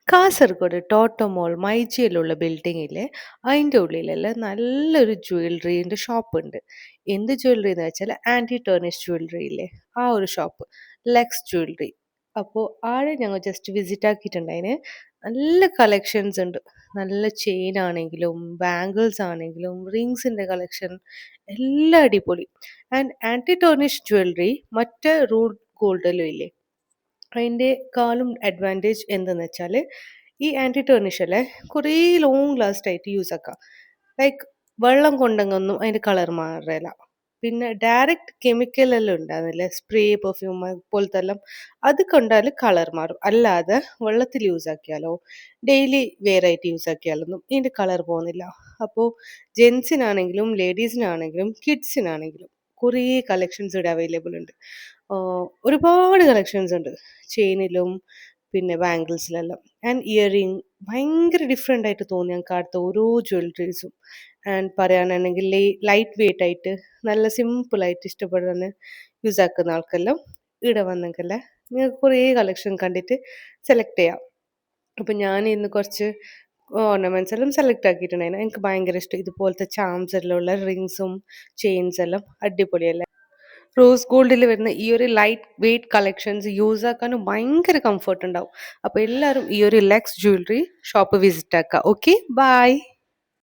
കാസർഗോഡ് ടോട്ടോമോൾ മൈജിയിലുള്ള ബിൽഡിങ്ങില്ലേ അതിൻ്റെ ഉള്ളിലുള്ള നല്ലൊരു ജ്വല്ലറീൻ്റെ ഷോപ്പുണ്ട്. എന്ത് ജ്വല്ലറി എന്ന് വെച്ചാൽ ആൻറ്റി ടേർണിഷ് ജ്വല്ലറി ഇല്ലേ ആ ഒരു ഷോപ്പ്, ലെക്സ് ജ്വല്ലറി. അപ്പോൾ ആടെ ഞങ്ങൾ ജസ്റ്റ് വിസിറ്റ് ആക്കിയിട്ടുണ്ടായിന്. നല്ല കളക്ഷൻസ് ഉണ്ട്. നല്ല ചെയിൻ ആണെങ്കിലും ബാംഗിൾസ് ആണെങ്കിലും റിങ്സിൻ്റെ കളക്ഷൻ എല്ലാം അടിപൊളി. ആൻഡ് ആൻറ്റി ടേർണിഷ് ജ്വല്ലറി മറ്റേ റൂട്ട് ഗോൾഡിലും ഇല്ലേ അതിൻ്റെക്കാളും അഡ്വാൻറ്റേജ് എന്തെന്ന് വെച്ചാൽ ഈ ആൻറ്റി ടേർണിഷ് അല്ലേ കുറേ ലോങ് ലാസ്റ്റ് ആയിട്ട് യൂസ് ആക്കാം. ലൈക്ക് വെള്ളം കൊണ്ടെങ്ങൊന്നും അതിൻ്റെ കളർ മാറില്ല. പിന്നെ ഡയറക്റ്റ് കെമിക്കൽ എല്ലാം ഉണ്ടാകുന്നില്ലേ, സ്പ്രേ പെർഫ്യൂം പോലത്തെ എല്ലാം, അത് കൊണ്ടാൽ കളർ മാറും. അല്ലാതെ വെള്ളത്തിൽ യൂസ് ആക്കിയാലോ ഡെയിലി വെയർ ആയിട്ട് യൂസ് ആക്കിയാലൊന്നും ഇതിൻ്റെ കളർ പോകുന്നില്ല. അപ്പോൾ ജെൻസിനാണെങ്കിലും ലേഡീസിനാണെങ്കിലും കിഡ്സിനാണെങ്കിലും കുറേ കളക്ഷൻസ് ഇവിടെ അവൈലബിൾ ഉണ്ട്. ഒരുപാട് കളക്ഷൻസ് ഉണ്ട് ചെയിനിലും പിന്നെ ബാംഗിൾസിലെല്ലാം. ആൻഡ് ഇയറിങ് ഭയങ്കര ഡിഫറെൻ്റ് ആയിട്ട് തോന്നി ഞങ്ങൾക്ക് അടുത്ത ഓരോ ജ്വല്ലറീസും. ആൻഡ് പറയാനാണെങ്കിൽ ലൈറ്റ് വെയിറ്റ് ആയിട്ട് നല്ല സിമ്പിളായിട്ട് ഇഷ്ടപ്പെടുന്ന യൂസ് ആക്കുന്ന ആൾക്കെല്ലാം ഇവിടെ വന്നെങ്കിലേ നിങ്ങൾക്ക് കുറേ കളക്ഷൻ കണ്ടിട്ട് സെലക്ട് ചെയ്യാം. അപ്പം ഞാൻ ഇന്ന് കുറച്ച് ഓർണമെൻറ്റ്സ് എല്ലാം സെലക്ട് ആക്കിയിട്ടുണ്ടായിരുന്നു. എനിക്ക് ഭയങ്കര ഇഷ്ടം ഇതുപോലത്തെ ചാംസ് എല്ലാം ഉള്ള റിങ്സും ചെയിൻസ് എല്ലാം അടിപൊളിയല്ലേ. റോസ് ഗോൾഡിൽ വരുന്ന ഈ ഒരു ലൈറ്റ് വെയ്റ്റ് കളക്ഷൻസ് യൂസ് ആക്കാനും ഭയങ്കര കംഫർട്ട് ഉണ്ടാവും. അപ്പോൾ എല്ലാവരും ഈ ഒരു ലെക്സ് ജ്വല്ലറി ഷോപ്പ് വിസിറ്റ് ആക്കുക. Okay, by.